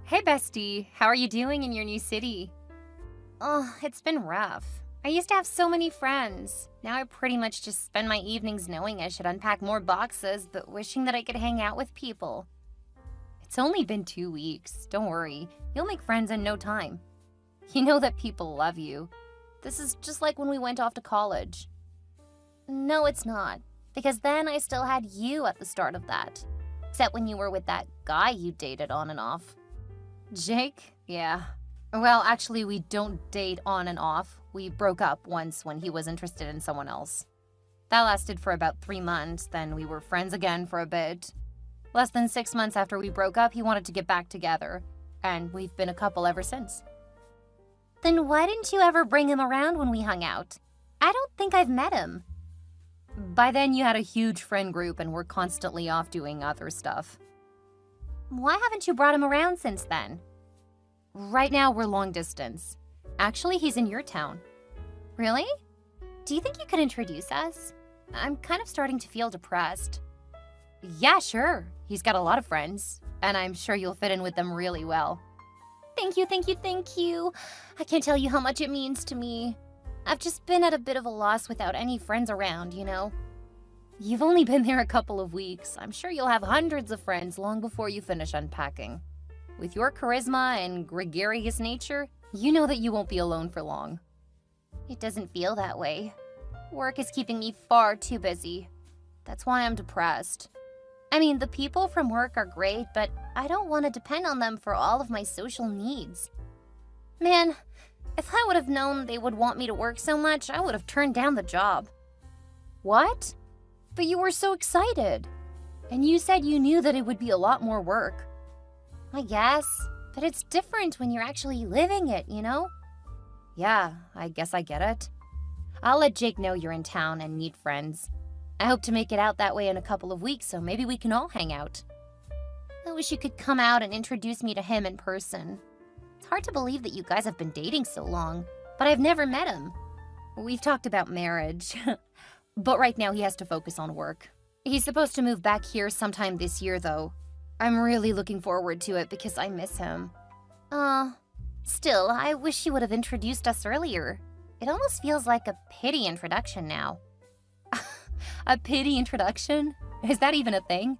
Hey bestie, how are you doing in your new city? Oh, it's been rough. I used to have so many friends. Now I pretty much just spend my evenings knowing I should unpack more boxes, but wishing that I could hang out with people. It's only been 2 weeks. Don't worry, you'll make friends in no time. You know that people love you. This is just like when we went off to college. No, it's not, because then I still had you at the start of that. Except when you were with that guy you dated on and off. Jake? Yeah. Well, actually, we don't date on and off. We broke up once when he was interested in someone else. That lasted for about 3 months, then we were friends again for a bit. Less than 6 months after we broke up, he wanted to get back together, and we've been a couple ever since. Then why didn't you ever bring him around when we hung out? I don't think I've met him. By then, you had a huge friend group and were constantly off doing other stuff. Why haven't you brought him around since then? Right now, we're long distance. Actually, he's in your town. Really? Do you think you could introduce us? I'm kind of starting to feel depressed. Yeah, sure. He's got a lot of friends, and I'm sure you'll fit in with them really well. Thank you, thank you, thank you. I can't tell you how much it means to me. I've just been at a bit of a loss without any friends around, you know? You've only been there a couple of weeks. I'm sure you'll have hundreds of friends long before you finish unpacking. With your charisma and gregarious nature, you know that you won't be alone for long. It doesn't feel that way. Work is keeping me far too busy. That's why I'm depressed. I mean, the people from work are great, but I don't want to depend on them for all of my social needs. Man, if I would have known they would want me to work so much, I would have turned down the job. What? But you were so excited. And you said you knew that it would be a lot more work. I guess, but it's different when you're actually living it, you know? Yeah, I guess I get it. I'll let Jake know you're in town and need friends. I hope to make it out that way in a couple of weeks, so maybe we can all hang out. I wish you could come out and introduce me to him in person. It's hard to believe that you guys have been dating so long, but I've never met him. We've talked about marriage, but right now he has to focus on work. He's supposed to move back here sometime this year, though. I'm really looking forward to it because I miss him. Still, I wish you would have introduced us earlier. It almost feels like a pity introduction now. A pity introduction? Is that even a thing?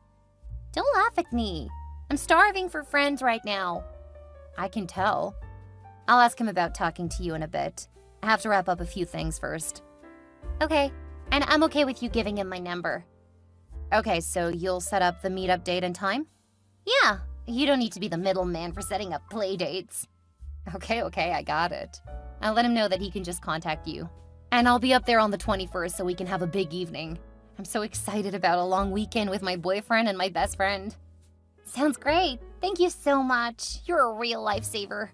Don't laugh at me. I'm starving for friends right now. I can tell. I'll ask him about talking to you in a bit. I have to wrap up a few things first. Okay, and I'm okay with you giving him my number. Okay, so you'll set up the meetup date and time? Yeah, you don't need to be the middleman for setting up play dates. Okay, I got it. I'll let him know that he can just contact you. And I'll be up there on the 21st so we can have a big evening. I'm so excited about a long weekend with my boyfriend and my best friend. Sounds great. Thank you so much. You're a real lifesaver.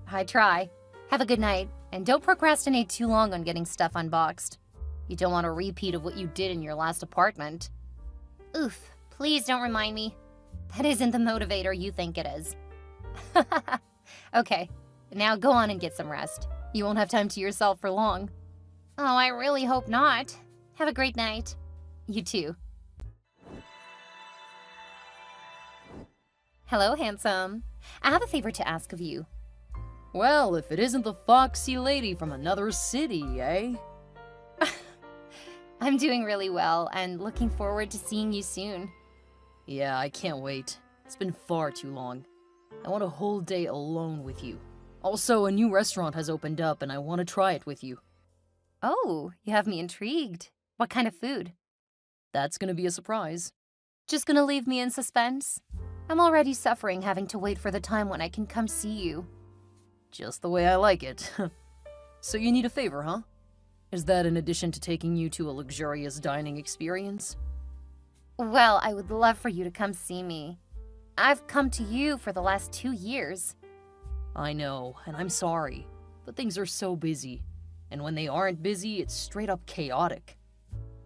I try. Have a good night, and don't procrastinate too long on getting stuff unboxed. You don't want a repeat of what you did in your last apartment. Oof, please don't remind me. That isn't the motivator you think it is. Okay, now go on and get some rest. You won't have time to yourself for long. Oh, I really hope not. Have a great night. You too. Hello, handsome. I have a favor to ask of you. Well, if it isn't the foxy lady from another city, eh? I'm doing really well and looking forward to seeing you soon. Yeah, I can't wait. It's been far too long. I want a whole day alone with you. Also, a new restaurant has opened up and I want to try it with you. Oh, you have me intrigued. What kind of food? That's gonna be a surprise. Just gonna leave me in suspense? I'm already suffering having to wait for the time when I can come see you. Just the way I like it. So you need a favor, huh? Is that in addition to taking you to a luxurious dining experience? Well, I would love for you to come see me. I've come to you for the last 2 years. I know, and I'm sorry, but things are so busy. And when they aren't busy, it's straight up chaotic.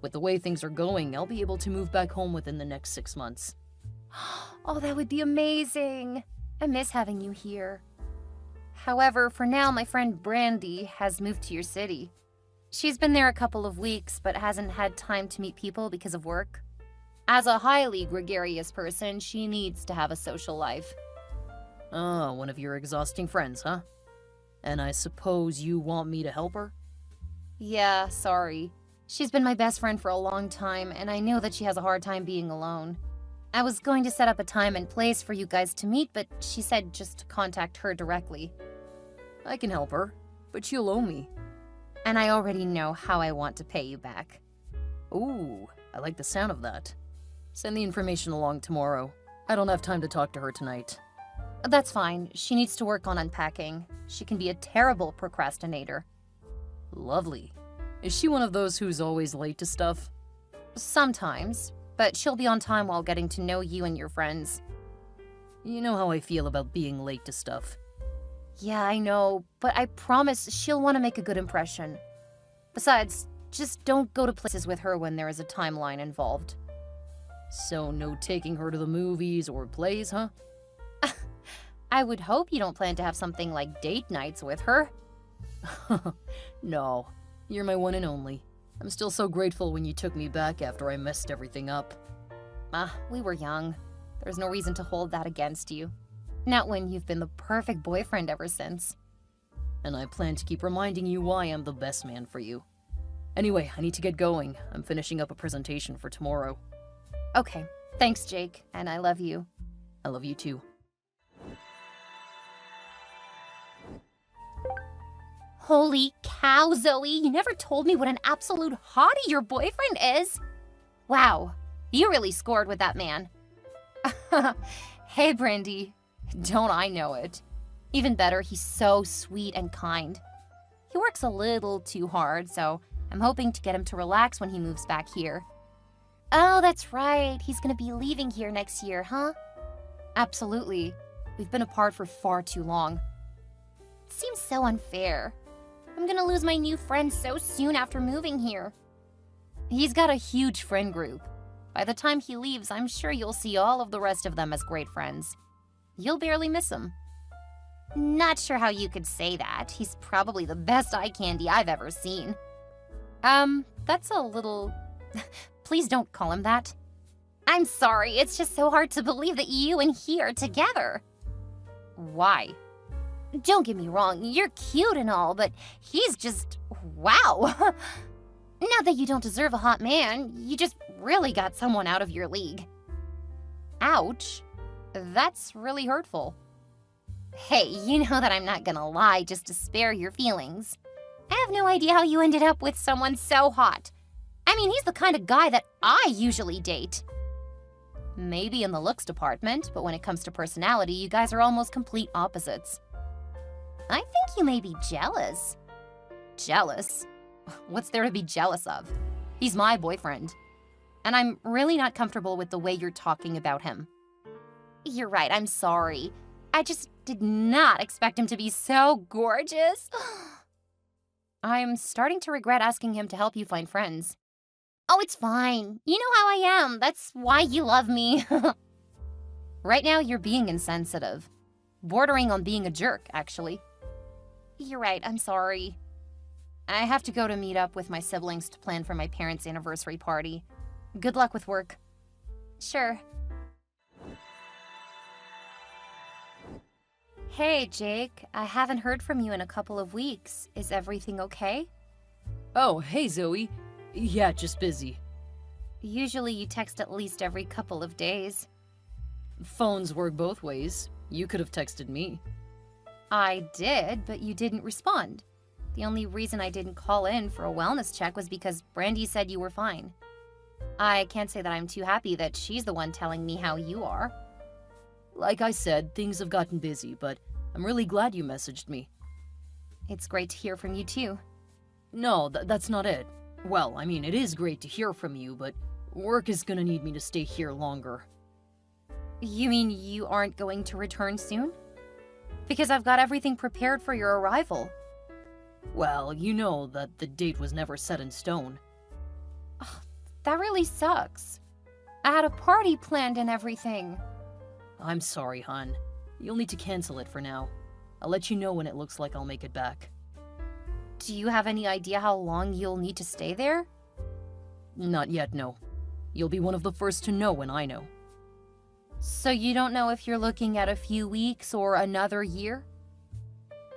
With the way things are going, I'll be able to move back home within the next 6 months. Oh, that would be amazing. I miss having you here. However, for now, my friend Brandy has moved to your city. She's been there a couple of weeks, but hasn't had time to meet people because of work. As a highly gregarious person, she needs to have a social life. Ah, one of your exhausting friends, huh? And I suppose you want me to help her? Yeah, sorry. She's been my best friend for a long time, and I know that she has a hard time being alone. I was going to set up a time and place for you guys to meet, but she said just to contact her directly. I can help her, but you'll owe me. And I already know how I want to pay you back. Ooh, I like the sound of that. Send the information along tomorrow. I don't have time to talk to her tonight. That's fine. She needs to work on unpacking. She can be a terrible procrastinator. Lovely. Is she one of those who's always late to stuff? Sometimes, but she'll be on time while getting to know you and your friends. You know how I feel about being late to stuff. Yeah, I know, but I promise she'll want to make a good impression. Besides, just don't go to places with her when there is a timeline involved. So no taking her to the movies or plays, huh? I would hope you don't plan to have something like date nights with her. No, you're my one and only. I'm still so grateful when you took me back after I messed everything up. We were young. There's no reason to hold that against you. Not when you've been the perfect boyfriend ever since. And I plan to keep reminding you why I'm the best man for you. Anyway, I need to get going. I'm finishing up a presentation for tomorrow. Okay, thanks, Jake, and I love you. I love you too. Holy cow, Zoe, you never told me what an absolute hottie your boyfriend is. Wow, you really scored with that man. Hey, Brandy, don't I know it? Even better, he's so sweet and kind. He works a little too hard, so I'm hoping to get him to relax when he moves back here. Oh, that's right, he's gonna be leaving here next year, huh? Absolutely. We've been apart for far too long. It seems so unfair. I'm gonna lose my new friend so soon after moving here. He's got a huge friend group. By the time he leaves, I'm sure you'll see all of the rest of them as great friends. You'll barely miss him. Not sure how you could say that. He's probably the best eye candy I've ever seen. That's a little... Please don't call him that. I'm sorry, it's just so hard to believe that you and he are together. Why? Don't get me wrong, you're cute and all, but he's just... wow. Not that you don't deserve a hot man, you just really got someone out of your league. Ouch. That's really hurtful. Hey, you know that I'm not gonna lie just to spare your feelings. I have no idea how you ended up with someone so hot. I mean, he's the kind of guy that I usually date. Maybe in the looks department, but when it comes to personality, you guys are almost complete opposites. I think you may be jealous. Jealous? What's there to be jealous of? He's my boyfriend. And I'm really not comfortable with the way you're talking about him. You're right, I'm sorry. I just did not expect him to be so gorgeous. I'm starting to regret asking him to help you find friends. Oh, it's fine. You know how I am. That's why you love me. Right now, you're being insensitive. Bordering on being a jerk, actually. You're right, I'm sorry. I have to go to meet up with my siblings to plan for my parents' anniversary party. Good luck with work. Sure. Hey, Jake. I haven't heard from you in a couple of weeks. Is everything okay? Oh, hey Zoe. Yeah, just busy. Usually you text at least every couple of days. Phones work both ways. You could have texted me. I did, but you didn't respond. The only reason I didn't call in for a wellness check was because Brandy said you were fine. I can't say that I'm too happy that she's the one telling me how you are. Like I said, things have gotten busy, but I'm really glad you messaged me. It's great to hear from you too. No, that's not it. Well, I mean, it is great to hear from you, but work is gonna need me to stay here longer. You mean you aren't going to return soon? Because I've got everything prepared for your arrival. Well, you know that the date was never set in stone. Oh, that really sucks. I had a party planned and everything. I'm sorry, hon. You'll need to cancel it for now. I'll let you know when it looks like I'll make it back. Do you have any idea how long you'll need to stay there? Not yet, no. You'll be one of the first to know when I know. So you don't know if you're looking at a few weeks or another year?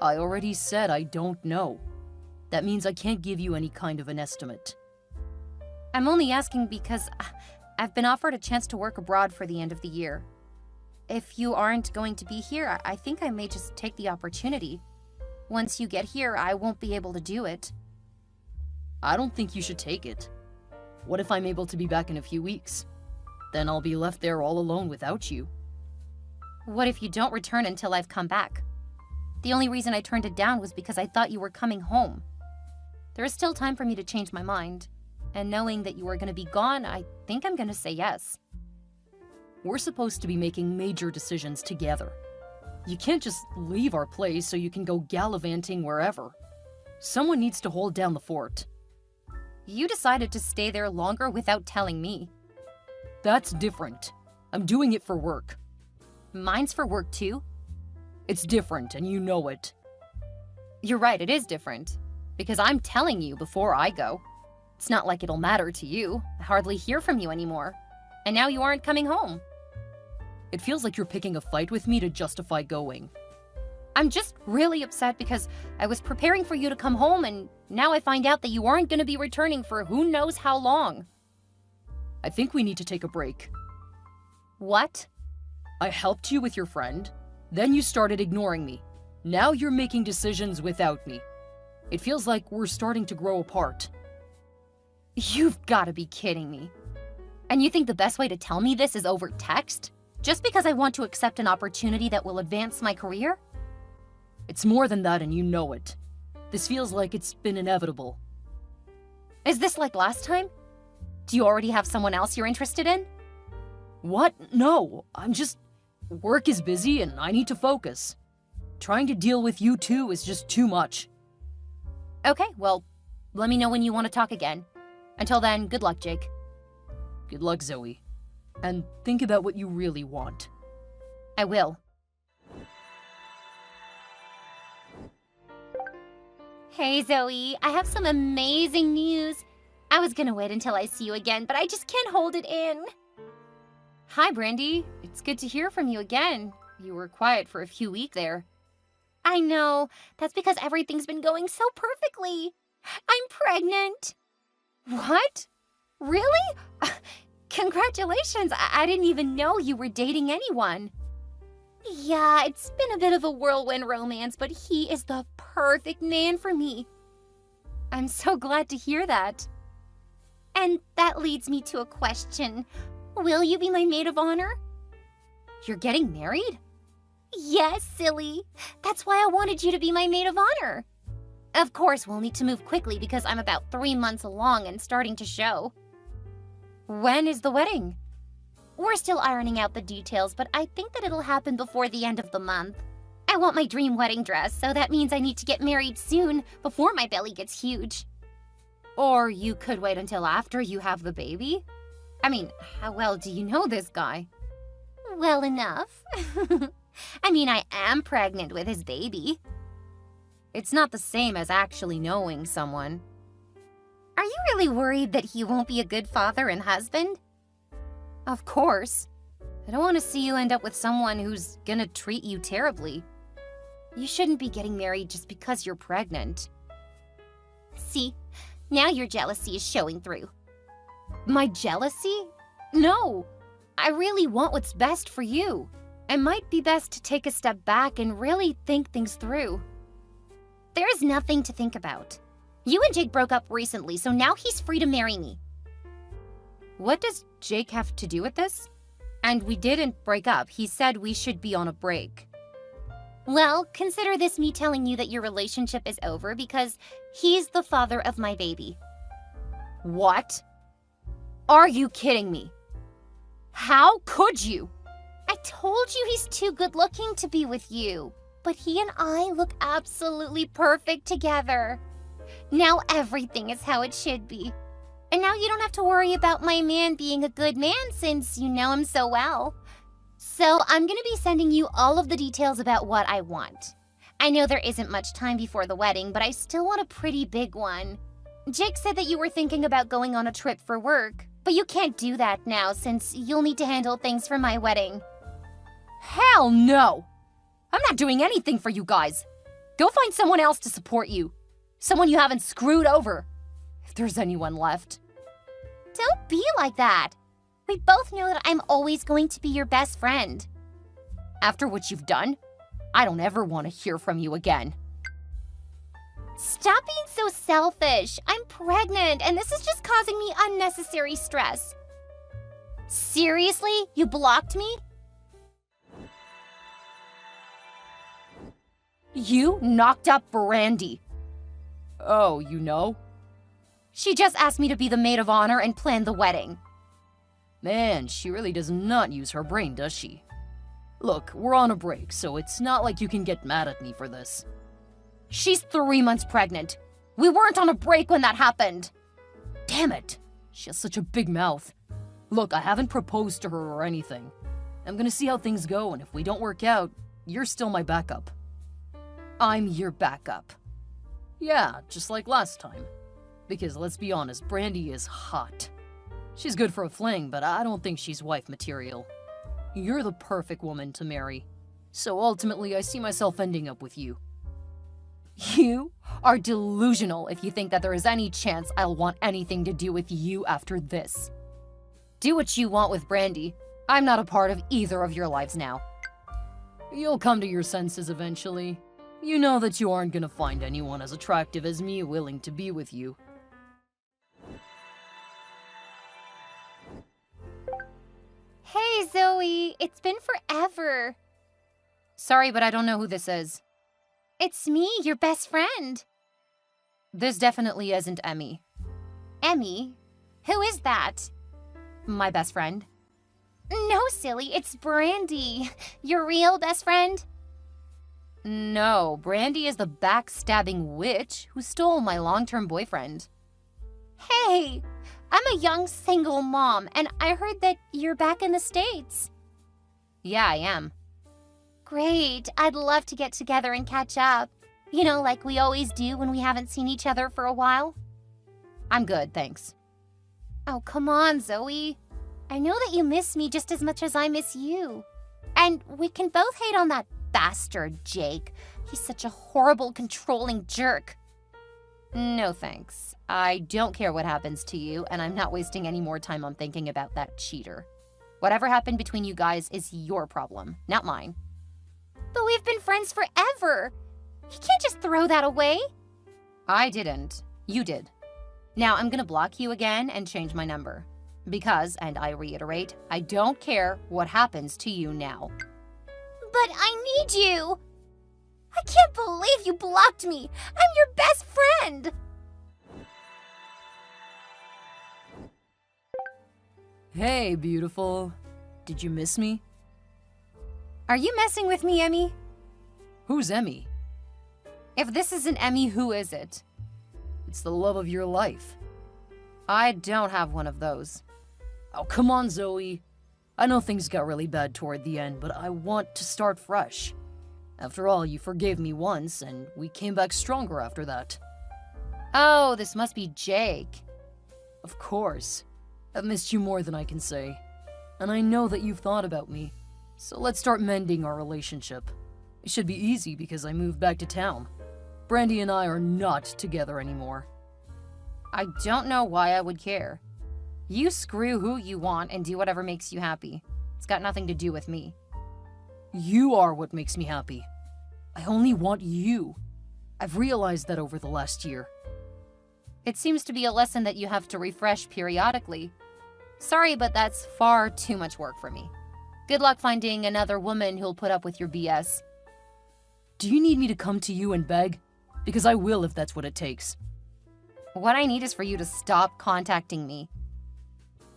I already said I don't know. That means I can't give you any kind of an estimate. I'm only asking because I've been offered a chance to work abroad for the end of the year. If you aren't going to be here, I think I may just take the opportunity. Once you get here, I won't be able to do it. I don't think you should take it. What if I'm able to be back in a few weeks? Then I'll be left there all alone without you. What if you don't return until I've come back? The only reason I turned it down was because I thought you were coming home. There is still time for me to change my mind, and knowing that you are going to be gone, I think I'm going to say yes. We're supposed to be making major decisions together. You can't just leave our place so you can go gallivanting wherever. Someone needs to hold down the fort. You decided to stay there longer without telling me. That's different. I'm doing it for work. Mine's for work too? It's different, and you know it. You're right, it is different. Because I'm telling you before I go. It's not like it'll matter to you. I hardly hear from you anymore. And now you aren't coming home. It feels like you're picking a fight with me to justify going. I'm just really upset because I was preparing for you to come home, and now I find out that you aren't going to be returning for who knows how long. I think we need to take a break. What? I helped you with your friend. Then you started ignoring me. Now you're making decisions without me. It feels like we're starting to grow apart. You've got to be kidding me. And you think the best way to tell me this is over text? Just because I want to accept an opportunity that will advance my career? It's more than that, and you know it. This feels like it's been inevitable. Is this like last time? Do you already have someone else you're interested in? What? No, work is busy and I need to focus. Trying to deal with you two is just too much. Okay, well, let me know when you want to talk again. Until then, good luck, Jake. Good luck, Zoe. And think about what you really want. I will. Hey, Zoe, I have some amazing news. I was gonna wait until I see you again, but I just can't hold it in. Hi, Brandy. It's good to hear from you again. You were quiet for a few weeks there. I know. That's because everything's been going so perfectly. I'm pregnant. What? Really? Congratulations. I didn't even know you were dating anyone. Yeah, it's been a bit of a whirlwind romance, but he is the perfect man for me. I'm so glad to hear that. And that leads me to a question. Will you be my maid of honor? You're getting married? Yes, silly. That's why I wanted you to be my maid of honor. Of course, we'll need to move quickly because I'm about 3 months along and starting to show. When is the wedding? We're still ironing out the details, but I think that it'll happen before the end of the month. I want my dream wedding dress, so that means I need to get married soon, before my belly gets huge. Or you could wait until after you have the baby. I mean, how well do you know this guy? Well enough. I mean, I am pregnant with his baby. It's not the same as actually knowing someone. Are you really worried that he won't be a good father and husband? Of course. I don't want to see you end up with someone who's gonna treat you terribly. You shouldn't be getting married just because you're pregnant. See, now your jealousy is showing through. My jealousy? No. I really want what's best for you. It might be best to take a step back and really think things through. There's nothing to think about. You and Jake broke up recently, so now he's free to marry me. What does Jake have to do with this? And we didn't break up. He said we should be on a break. Well, consider this me telling you that your relationship is over because he's the father of my baby. What? Are you kidding me? How could you? I told you he's too good looking to be with you. But he and I look absolutely perfect together. Now everything is how it should be. And now you don't have to worry about my man being a good man since you know him so well. So I'm going to be sending you all of the details about what I want. I know there isn't much time before the wedding, but I still want a pretty big one. Jake said that you were thinking about going on a trip for work, but you can't do that now since you'll need to handle things for my wedding. Hell no! I'm not doing anything for you guys. Go find someone else to support you. Someone you haven't screwed over. If there's anyone left. Don't be like that. We both know that I'm always going to be your best friend. After what you've done, I don't ever want to hear from you again. Stop being so selfish. I'm pregnant, and this is just causing me unnecessary stress. Seriously? You blocked me? You knocked up Brandy. Oh, you know? She just asked me to be the maid of honor and plan the wedding. Man, she really does not use her brain, does she? Look, we're on a break, so it's not like you can get mad at me for this. She's 3 months pregnant. We weren't on a break when that happened. Damn it! She has such a big mouth. Look, I haven't proposed to her or anything. I'm gonna see how things go, and if we don't work out, you're still my backup. I'm your backup. Yeah, just like last time. Because let's be honest, Brandy is hot. She's good for a fling, but I don't think she's wife material. You're the perfect woman to marry. So ultimately, I see myself ending up with you. You are delusional if you think that there is any chance I'll want anything to do with you after this. Do what you want with Brandy. I'm not a part of either of your lives now. You'll come to your senses eventually. You know that you aren't gonna find anyone as attractive as me willing to be with you. Hey, Zoe. It's been forever. Sorry, but I don't know who this is. It's me, your best friend. This definitely isn't Emmy. Emmy? Who is that? My best friend. No, silly, it's Brandy. Your real best friend? No, Brandy is the backstabbing witch who stole my long-term boyfriend. Hey, I'm a young single mom, and I heard that you're back in the States. Yeah, I am. Great, I'd love to get together and catch up. You know, like we always do when we haven't seen each other for a while. I'm good, thanks. Oh, come on, Zoe. I know that you miss me just as much as I miss you. And we can both hate on that bastard, Jake. He's such a horrible, controlling jerk. No thanks. I don't care what happens to you, and I'm not wasting any more time on thinking about that cheater. Whatever happened between you guys is your problem, not mine. But we've been friends forever. You can't just throw that away. I didn't. You did. Now I'm gonna block you again and change my number. Because, and I reiterate, I don't care what happens to you now. But I need you! I can't believe you blocked me! I'm your best friend! Hey, beautiful. Did you miss me? Are you messing with me, Emmy? Who's Emmy? If this isn't Emmy, who is it? It's the love of your life. I don't have one of those. Oh, come on, Zoe. I know things got really bad toward the end, but I want to start fresh. After all, you forgave me once, and we came back stronger after that. Oh, this must be Jake. Of course. I've missed you more than I can say. And I know that you've thought about me. So let's start mending our relationship. It should be easy because I moved back to town. Brandy and I are not together anymore. I don't know why I would care. You screw who you want and do whatever makes you happy. It's got nothing to do with me. You are what makes me happy. I only want you. I've realized that over the last year. It seems to be a lesson that you have to refresh periodically. Sorry, but that's far too much work for me. Good luck finding another woman who'll put up with your BS. Do you need me to come to you and beg? Because I will if that's what it takes. What I need is for you to stop contacting me.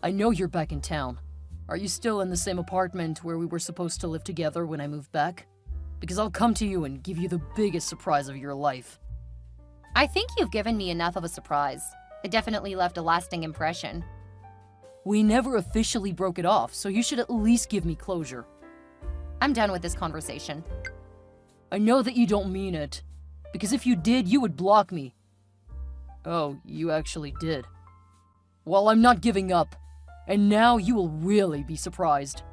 I know you're back in town. Are you still in the same apartment where we were supposed to live together when I moved back? Because I'll come to you and give you the biggest surprise of your life. I think you've given me enough of a surprise. It definitely left a lasting impression. We never officially broke it off, so you should at least give me closure. I'm done with this conversation. I know that you don't mean it, because if you did, you would block me. Oh, you actually did. Well, I'm not giving up, and now you will really be surprised.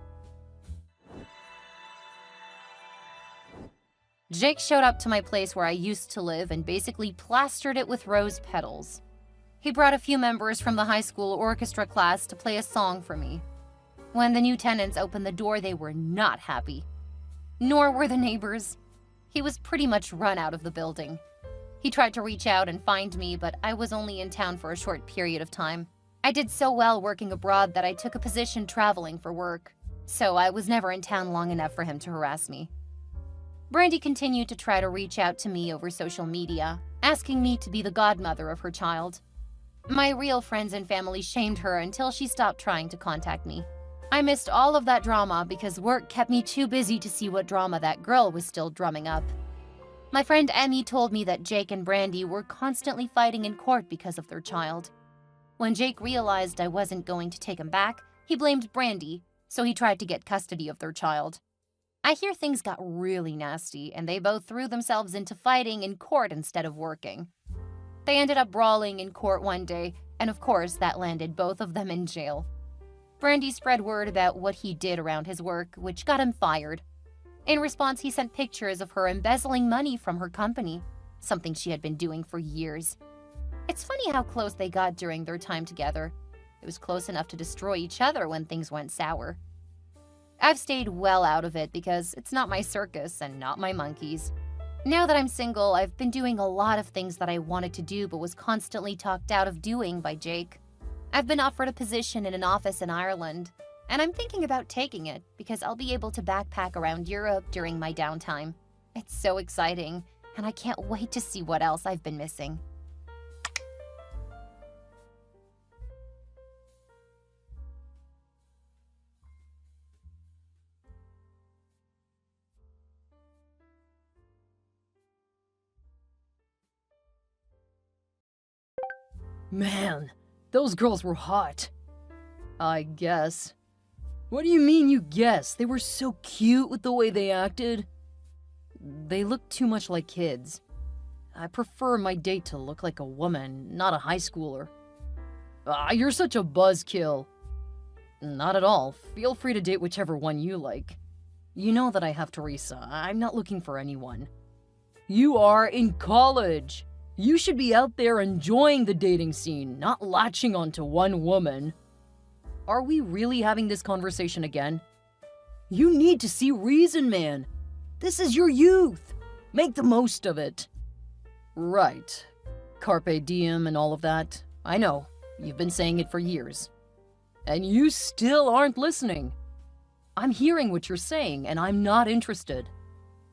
Jake showed up to my place where I used to live and basically plastered it with rose petals. He brought a few members from the high school orchestra class to play a song for me. When the new tenants opened the door, they were not happy. Nor were the neighbors. He was pretty much run out of the building. He tried to reach out and find me, but I was only in town for a short period of time. I did so well working abroad that I took a position traveling for work, so I was never in town long enough for him to harass me. Brandy continued to try to reach out to me over social media, asking me to be the godmother of her child. My real friends and family shamed her until she stopped trying to contact me. I missed all of that drama because work kept me too busy to see what drama that girl was still drumming up. My friend Emmy told me that Jake and Brandy were constantly fighting in court because of their child. When Jake realized I wasn't going to take him back, he blamed Brandy, so he tried to get custody of their child. I hear things got really nasty, and they both threw themselves into fighting in court instead of working. They ended up brawling in court one day, and of course that landed both of them in jail. Brandy spread word about what he did around his work, which got him fired. In response, he sent pictures of her embezzling money from her company, something she had been doing for years. It's funny how close they got during their time together. It was close enough to destroy each other when things went sour. I've stayed well out of it because it's not my circus and not my monkeys. Now that I'm single, I've been doing a lot of things that I wanted to do but was constantly talked out of doing by Jake. I've been offered a position in an office in Ireland, and I'm thinking about taking it because I'll be able to backpack around Europe during my downtime. It's so exciting, and I can't wait to see what else I've been missing. Man, those girls were hot. I guess. What do you mean you guess? They were so cute with the way they acted. They looked too much like kids. I prefer my date to look like a woman, not a high schooler. You're such a buzzkill. Not at all. Feel free to date whichever one you like. You know that I have Teresa. I'm not looking for anyone. You are in college. You should be out there enjoying the dating scene, not latching onto one woman. Are we really having this conversation again? You need to see reason, man. This is your youth. Make the most of it. Right. Carpe diem and all of that. I know. You've been saying it for years. And you still aren't listening. I'm hearing what you're saying, and I'm not interested.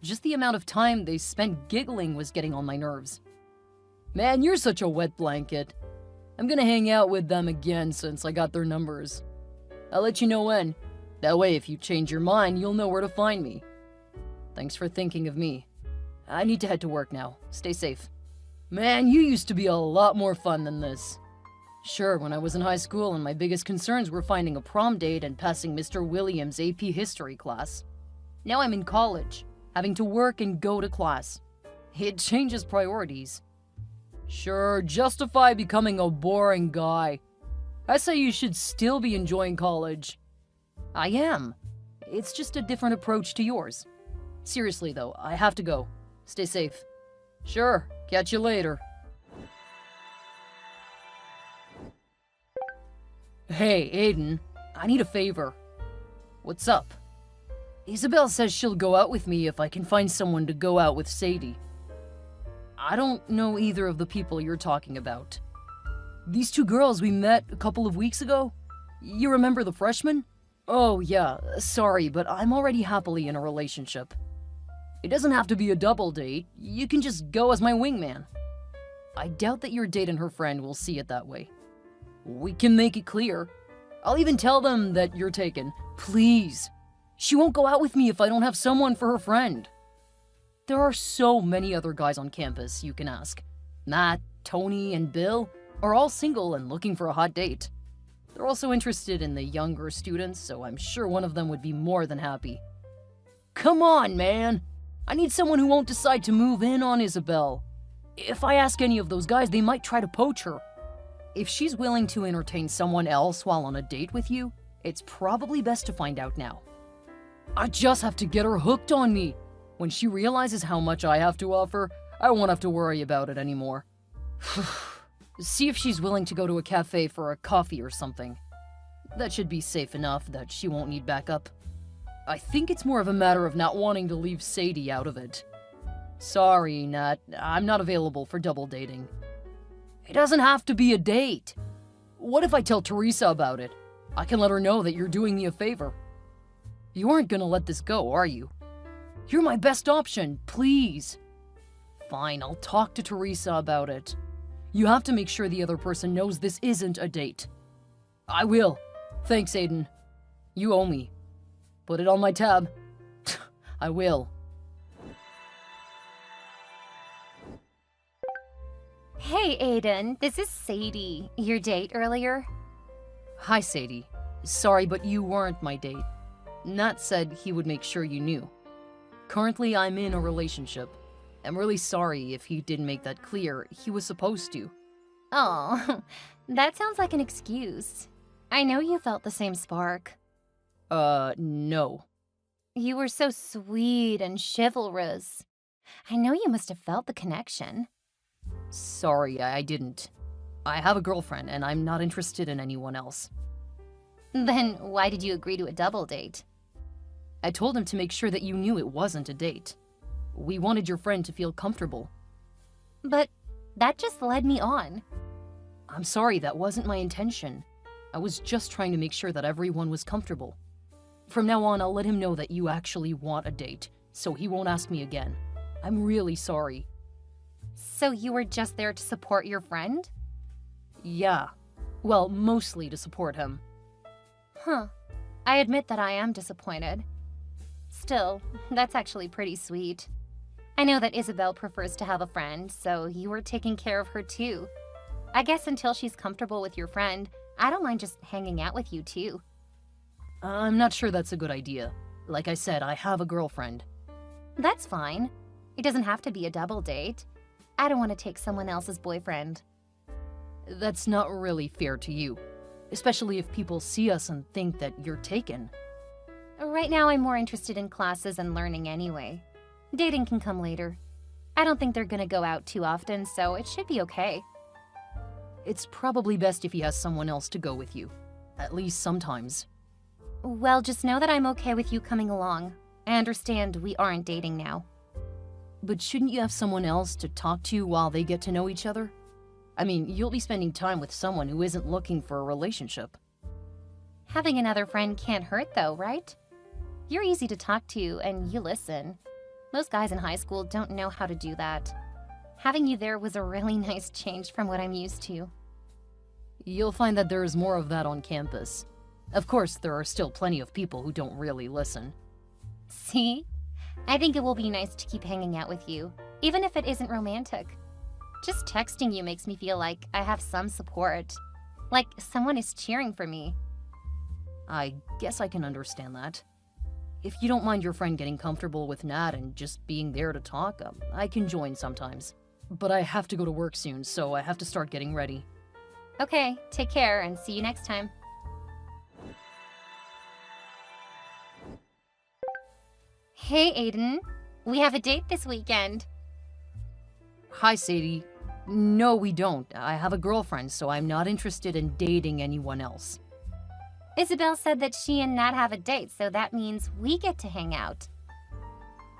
Just the amount of time they spent giggling was getting on my nerves. Man, you're such a wet blanket. I'm gonna hang out with them again since I got their numbers. I'll let you know when. That way, if you change your mind, you'll know where to find me. Thanks for thinking of me. I need to head to work now. Stay safe. Man, you used to be a lot more fun than this. Sure, when I was in high school and my biggest concerns were finding a prom date and passing Mr. Williams' AP history class. Now I'm in college, having to work and go to class. It changes priorities. Sure, justify becoming a boring guy. I say you should still be enjoying college. I am. It's just a different approach to yours. Seriously though, I have to go. Stay safe. Sure, catch you later. Hey, Aiden, I need a favor. What's up? Isabel says she'll go out with me if I can find someone to go out with Sadie. I don't know either of the people you're talking about. These two girls we met a couple of weeks ago? You remember the freshmen? Oh yeah, sorry, but I'm already happily in a relationship. It doesn't have to be a double date, you can just go as my wingman. I doubt that your date and her friend will see it that way. We can make it clear. I'll even tell them that you're taken. Please. She won't go out with me if I don't have someone for her friend. There are so many other guys on campus you can ask. Matt, Tony, and Bill are all single and looking for a hot date. They're also interested in the younger students, so I'm sure one of them would be more than happy. Come on, man! I need someone who won't decide to move in on Isabel. If I ask any of those guys, they might try to poach her. If she's willing to entertain someone else while on a date with you, it's probably best to find out now. I just have to get her hooked on me. When she realizes how much I have to offer, I won't have to worry about it anymore. See if she's willing to go to a cafe for a coffee or something. That should be safe enough that she won't need backup. I think it's more of a matter of not wanting to leave Sadie out of it. Sorry, Nat, I'm not available for double dating. It doesn't have to be a date. What if I tell Teresa about it? I can let her know that you're doing me a favor. You aren't gonna let this go, are you? You're my best option, please. Fine, I'll talk to Teresa about it. You have to make sure the other person knows this isn't a date. I will. Thanks, Aiden. You owe me. Put it on my tab. I will. Hey, Aiden, this is Sadie. Your date earlier? Hi, Sadie. Sorry, but you weren't my date. Nat said he would make sure you knew. Currently, I'm in a relationship. I'm really sorry if he didn't make that clear. He was supposed to. Oh, that sounds like an excuse. I know you felt the same spark. No. You were so sweet and chivalrous. I know you must have felt the connection. Sorry, I didn't. I have a girlfriend, and I'm not interested in anyone else. Then why did you agree to a double date? I told him to make sure that you knew it wasn't a date. We wanted your friend to feel comfortable. But that just led me on. I'm sorry, that wasn't my intention. I was just trying to make sure that everyone was comfortable. From now on, I'll let him know that you actually want a date, so he won't ask me again. I'm really sorry. So you were just there to support your friend? Yeah. Well, mostly to support him. Huh. I admit that I am disappointed. Still, that's actually pretty sweet. I know that Isabel prefers to have a friend, so you were taking care of her too. I guess until she's comfortable with your friend, I don't mind just hanging out with you too. I'm not sure that's a good idea. Like I said, I have a girlfriend. That's fine. It doesn't have to be a double date. I don't want to take someone else's boyfriend. That's not really fair to you, especially if people see us and think that you're taken. Right now, I'm more interested in classes and learning anyway. Dating can come later. I don't think they're gonna go out too often, so it should be okay. It's probably best if he has someone else to go with you. At least sometimes. Well, just know that I'm okay with you coming along. I understand we aren't dating now. But shouldn't you have someone else to talk to while they get to know each other? I mean, you'll be spending time with someone who isn't looking for a relationship. Having another friend can't hurt though, right? You're easy to talk to and you listen. Most guys in high school don't know how to do that. Having you there was a really nice change from what I'm used to. You'll find that there is more of that on campus. Of course, there are still plenty of people who don't really listen. See? I think it will be nice to keep hanging out with you, even if it isn't romantic. Just texting you makes me feel like I have some support. Like someone is cheering for me. I guess I can understand that. If you don't mind your friend getting comfortable with Nat and just being there to talk, I can join sometimes. But I have to go to work soon, so I have to start getting ready. Okay, take care and see you next time. Hey, Aiden. We have a date this weekend. Hi, Sadie. No, we don't. I have a girlfriend, so I'm not interested in dating anyone else. Isabel said that she and Nat have a date, so that means we get to hang out.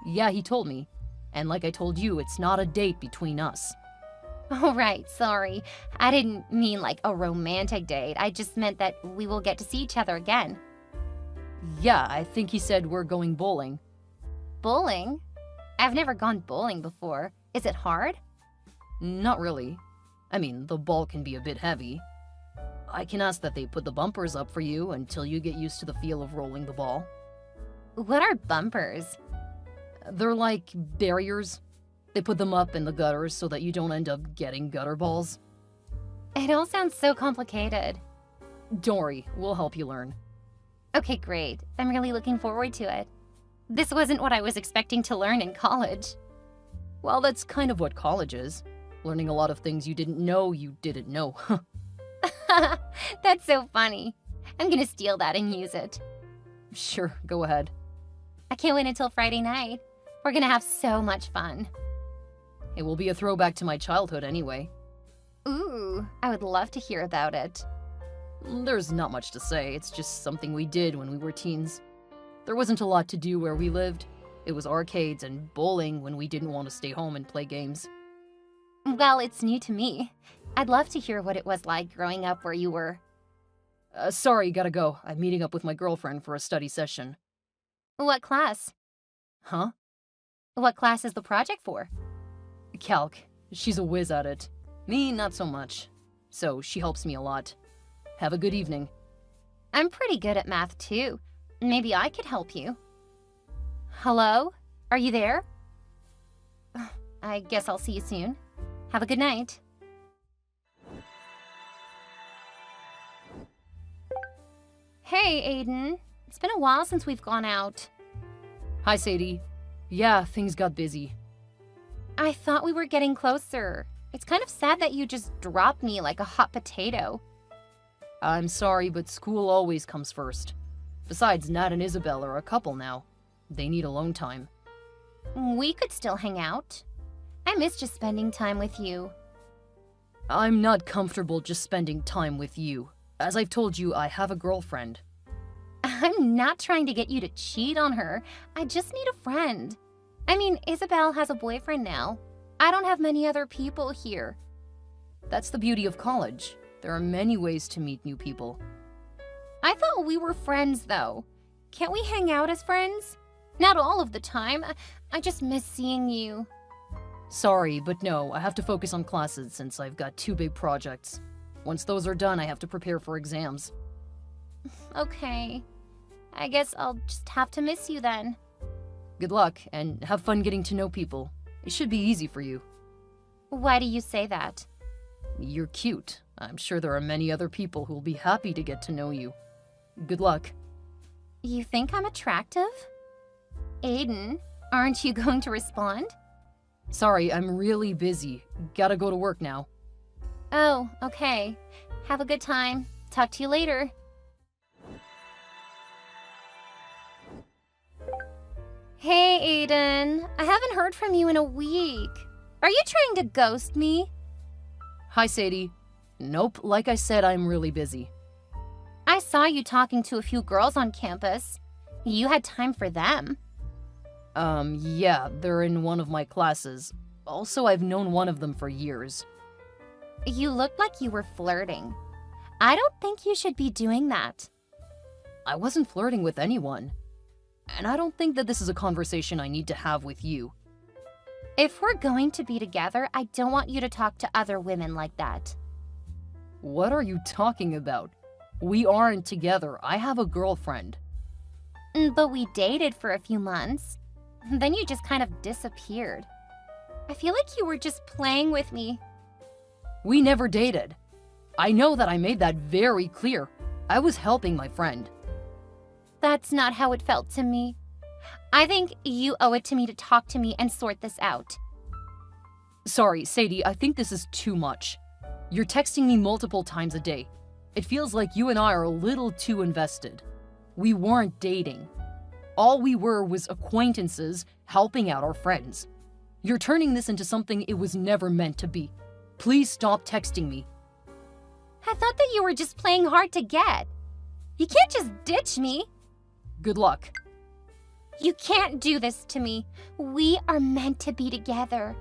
Yeah, he told me. And like I told you, it's not a date between us. Oh, right, sorry. I didn't mean like a romantic date. I just meant that we will get to see each other again. Yeah, I think he said we're going bowling. Bowling? I've never gone bowling before. Is it hard? Not really. I mean, the ball can be a bit heavy. I can ask that they put the bumpers up for you until you get used to the feel of rolling the ball. What are bumpers? They're like barriers. They put them up in the gutters so that you don't end up getting gutter balls. It all sounds so complicated. Don't worry, we'll help you learn. Okay, great. I'm really looking forward to it. This wasn't what I was expecting to learn in college. Well, that's kind of what college is. Learning a lot of things you didn't know you didn't know. That's so funny. I'm gonna steal that and use it. Sure, go ahead. I can't wait until Friday night. We're gonna have so much fun. It will be a throwback to my childhood anyway. Ooh, I would love to hear about it. There's not much to say, it's just something we did when we were teens. There wasn't a lot to do where we lived. It was arcades and bowling when we didn't want to stay home and play games. Well, it's new to me. I'd love to hear what it was like growing up where you were. Sorry, gotta go. I'm meeting up with my girlfriend for a study session. What class? Huh? What class is the project for? Calc. She's a whiz at it. Me, not so much. So she helps me a lot. Have a good evening. I'm pretty good at math too. Maybe I could help you. Hello? Are you there? I guess I'll see you soon. Have a good night. Hey, Aiden. It's been a while since we've gone out. Hi, Sadie. Yeah, things got busy. I thought we were getting closer. It's kind of sad that you just dropped me like a hot potato. I'm sorry, but school always comes first. Besides, Nat and Isabel are a couple now. They need alone time. We could still hang out. I miss just spending time with you. I'm not comfortable just spending time with you. As I've told you, I have a girlfriend. I'm not trying to get you to cheat on her. I just need a friend. I mean, Isabel has a boyfriend now. I don't have many other people here. That's the beauty of college. There are many ways to meet new people. I thought we were friends, though. Can't we hang out as friends? Not all of the time. I just miss seeing you. Sorry, but no, I have to focus on classes since I've got 2 big projects. Once those are done, I have to prepare for exams. Okay. I guess I'll just have to miss you then. Good luck, and have fun getting to know people. It should be easy for you. Why do you say that? You're cute. I'm sure there are many other people who'll be happy to get to know you. Good luck. You think I'm attractive? Aiden, aren't you going to respond? Sorry, I'm really busy. Gotta go to work now. Oh, okay. Have a good time. Talk to you later. Hey, Aiden. I haven't heard from you in a week. Are you trying to ghost me? Hi, Sadie. Nope, like I said, I'm really busy. I saw you talking to a few girls on campus. You had time for them. Yeah, they're in one of my classes. Also, I've known one of them for years. You looked like you were flirting. I don't think you should be doing that. I wasn't flirting with anyone. And I don't think that this is a conversation I need to have with you. If we're going to be together, I don't want you to talk to other women like that. What are you talking about? We aren't together. I have a girlfriend. But we dated for a few months. Then you just kind of disappeared. I feel like you were just playing with me. We never dated. I know that I made that very clear. I was helping my friend. That's not how it felt to me. I think you owe it to me to talk to me and sort this out. Sorry, Sadie, I think this is too much. You're texting me multiple times a day. It feels like you and I are a little too invested. We weren't dating. All we were was acquaintances helping out our friends. You're turning this into something it was never meant to be. Please stop texting me. I thought that you were just playing hard to get. You can't just ditch me. Good luck. You can't do this to me. We are meant to be together.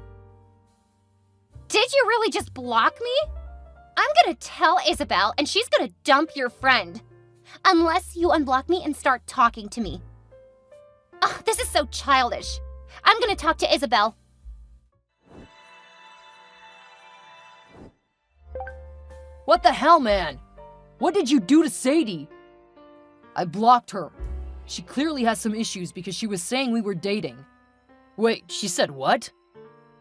Did you really just block me? I'm gonna tell Isabel and she's gonna dump your friend. Unless you unblock me and start talking to me. Ugh, this is so childish. I'm gonna talk to Isabel. What the hell, man? What did you do to Sadie? I blocked her. She clearly has some issues because she was saying we were dating. Wait, she said what?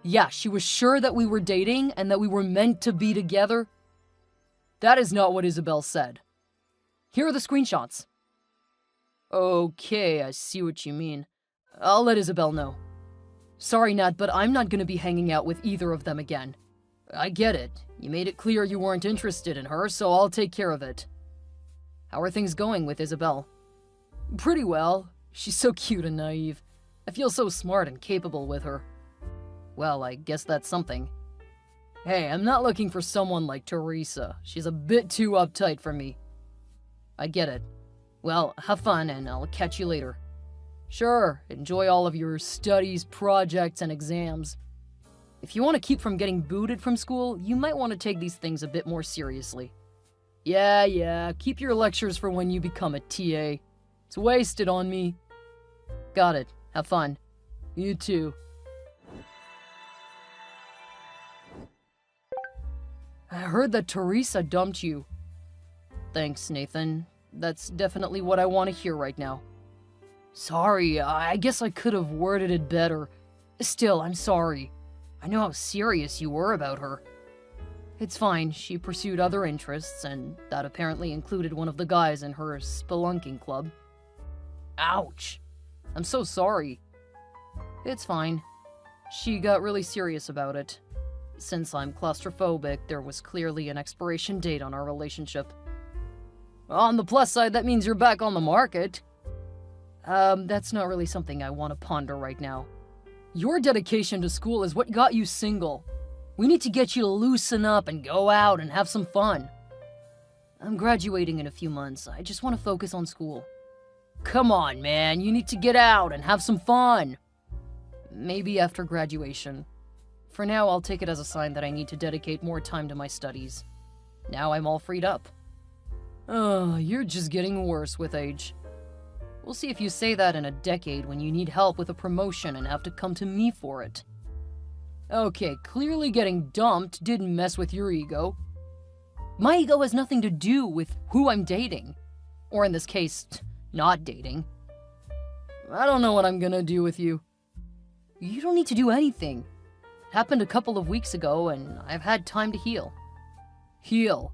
Yeah, she was sure that we were dating and that we were meant to be together. That is not what Isabel said. Here are the screenshots. Okay, I see what you mean. I'll let Isabel know. Sorry, Nat, but I'm not gonna be hanging out with either of them again. I get it. You made it clear you weren't interested in her, so I'll take care of it. How are things going with Isabel? Pretty well. She's so cute and naive. I feel so smart and capable with her. Well, I guess that's something. Hey, I'm not looking for someone like Teresa. She's a bit too uptight for me. I get it. Well, have fun, and I'll catch you later. Sure, enjoy all of your studies, projects, and exams. If you want to keep from getting booted from school, you might want to take these things a bit more seriously. Yeah, keep your lectures for when you become a TA. It's wasted on me. Got it. Have fun. You too. I heard that Teresa dumped you. Thanks, Nathan. That's definitely what I want to hear right now. Sorry, I guess I could have worded it better. Still, I'm sorry. I know how serious you were about her. It's fine, she pursued other interests, and that apparently included one of the guys in her spelunking club. Ouch! I'm so sorry. It's fine. She got really serious about it. Since I'm claustrophobic, there was clearly an expiration date on our relationship. On the plus side, that means you're back on the market. That's not really something I want to ponder right now. Your dedication to school is what got you single. We need to get you to loosen up and go out and have some fun. I'm graduating in a few months. I just want to focus on school. Come on, man. You need to get out and have some fun. Maybe after graduation. For now, I'll take it as a sign that I need to dedicate more time to my studies. Now I'm all freed up. Oh, you're just getting worse with age. We'll see if you say that in a decade when you need help with a promotion and have to come to me for it. Okay, clearly getting dumped didn't mess with your ego. My ego has nothing to do with who I'm dating. Or in this case, not dating. I don't know what I'm gonna do with you. You don't need to do anything. It happened a couple of weeks ago, and I've had time to heal. Heal?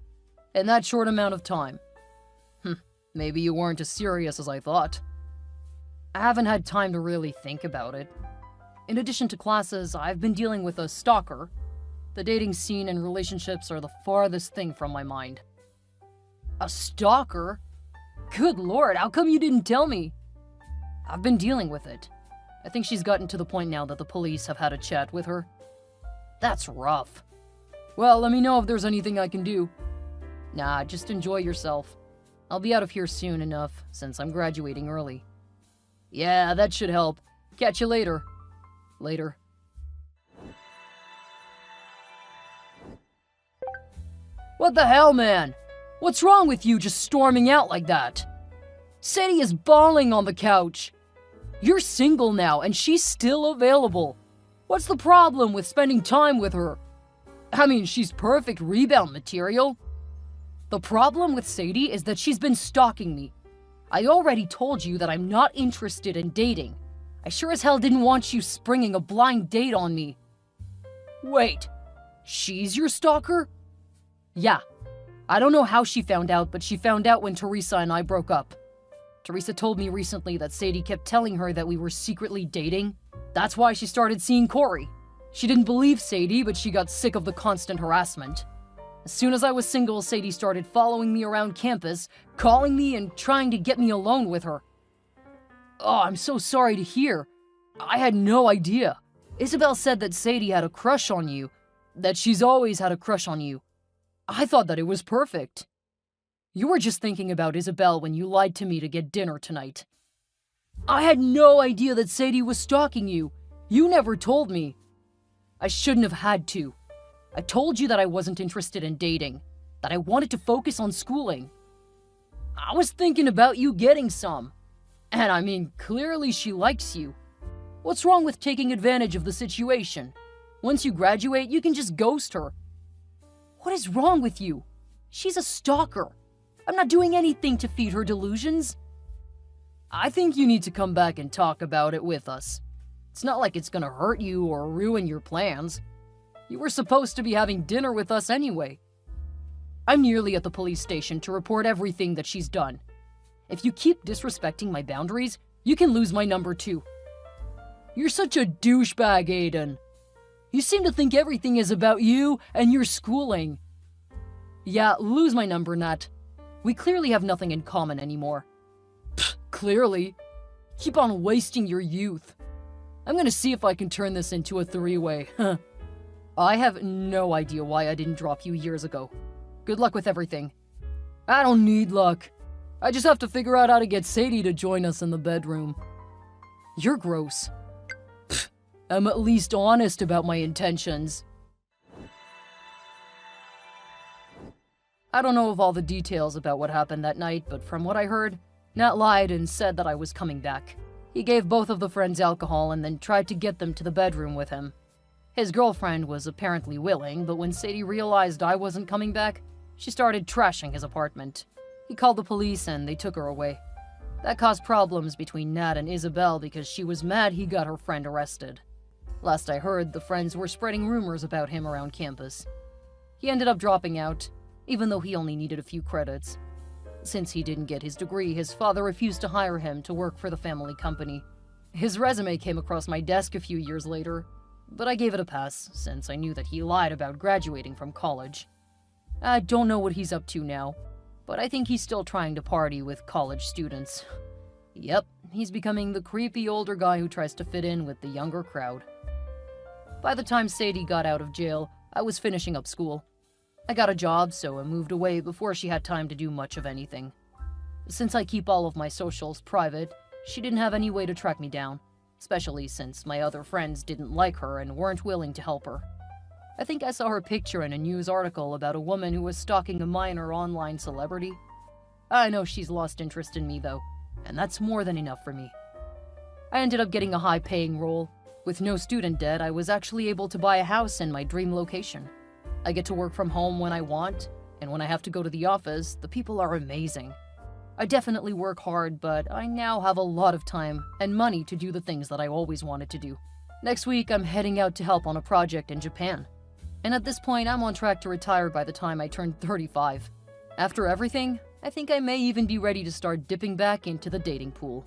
In that short amount of time? Maybe you weren't as serious as I thought. I haven't had time to really think about it. In addition to classes, I've been dealing with a stalker. The dating scene and relationships are the farthest thing from my mind. A stalker? Good lord, how come you didn't tell me? I've been dealing with it. I think she's gotten to the point now that the police have had a chat with her. That's rough. Well, let me know if there's anything I can do. Nah, just enjoy yourself. I'll be out of here soon enough, since I'm graduating early. Yeah, that should help. Catch you later. Later. What the hell, man? What's wrong with you just storming out like that? Sadie is bawling on the couch. You're single now, and she's still available. What's the problem with spending time with her? I mean, she's perfect rebound material. The problem with Sadie is that she's been stalking me. I already told you that I'm not interested in dating. I sure as hell didn't want you springing a blind date on me. Wait, she's your stalker? Yeah. I don't know how she found out, but she found out when Teresa and I broke up. Teresa told me recently that Sadie kept telling her that we were secretly dating. That's why she started seeing Corey. She didn't believe Sadie, but she got sick of the constant harassment. As soon as I was single, Sadie started following me around campus, calling me and trying to get me alone with her. Oh, I'm so sorry to hear. I had no idea. Isabel said that Sadie had a crush on you, that she's always had a crush on you. I thought that it was perfect. You were just thinking about Isabel when you lied to me to get dinner tonight. I had no idea that Sadie was stalking you. You never told me. I shouldn't have had to. I told you that I wasn't interested in dating, that I wanted to focus on schooling. I was thinking about you getting some. And I mean, clearly she likes you. What's wrong with taking advantage of the situation? Once you graduate, you can just ghost her. What is wrong with you? She's a stalker. I'm not doing anything to feed her delusions. I think you need to come back and talk about it with us. It's not like it's gonna hurt you or ruin your plans. You were supposed to be having dinner with us anyway. I'm nearly at the police station to report everything that she's done. If you keep disrespecting my boundaries, you can lose my number too. You're such a douchebag, Aiden. You seem to think everything is about you and your schooling. Yeah, lose my number, Nat. We clearly have nothing in common anymore. Pfft, clearly. Keep on wasting your youth. I'm gonna see if I can turn this into a three-way. I have no idea why I didn't drop you years ago. Good luck with everything. I don't need luck. I just have to figure out how to get Sadie to join us in the bedroom. You're gross. Pfft, I'm at least honest about my intentions. I don't know of all the details about what happened that night, but from what I heard, Nat lied and said that I was coming back. He gave both of the friends alcohol and then tried to get them to the bedroom with him. His girlfriend was apparently willing, but when Sadie realized I wasn't coming back, she started trashing his apartment. He called the police and they took her away. That caused problems between Nat and Isabel because she was mad he got her friend arrested. Last I heard, the friends were spreading rumors about him around campus. He ended up dropping out, even though he only needed a few credits. Since he didn't get his degree, his father refused to hire him to work for the family company. His resume came across my desk a few years later, but I gave it a pass since I knew that he lied about graduating from college. I don't know what he's up to now, but I think he's still trying to party with college students. Yep, he's becoming the creepy older guy who tries to fit in with the younger crowd. By the time Sadie got out of jail, I was finishing up school. I got a job, so I moved away before she had time to do much of anything. Since I keep all of my socials private, she didn't have any way to track me down, especially since my other friends didn't like her and weren't willing to help her. I think I saw her picture in a news article about a woman who was stalking a minor online celebrity. I know she's lost interest in me, though, and that's more than enough for me. I ended up getting a high-paying role. With no student debt, I was actually able to buy a house in my dream location. I get to work from home when I want, and when I have to go to the office, the people are amazing. I definitely work hard, but I now have a lot of time and money to do the things that I always wanted to do. Next week, I'm heading out to help on a project in Japan. And at this point, I'm on track to retire by the time I turn 35. After everything, I think I may even be ready to start dipping back into the dating pool.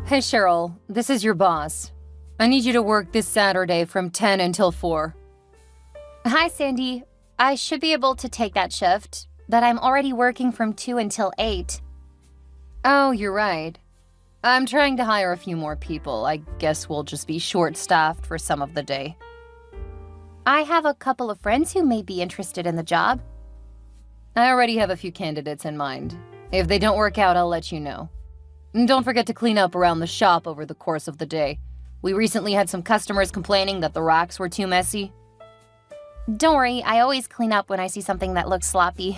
Hey Cheryl, this is your boss. I need you to work this Saturday from 10 until 4. Hi Sandy, I should be able to take that shift, but I'm already working from 2 until 8. Oh, you're right. I'm trying to hire a few more people. I guess we'll just be short-staffed for some of the day. I have a couple of friends who may be interested in the job. I already have a few candidates in mind. If they don't work out, I'll let you know. And don't forget to clean up around the shop over the course of the day. We recently had some customers complaining that the racks were too messy. Don't worry, I always clean up when I see something that looks sloppy.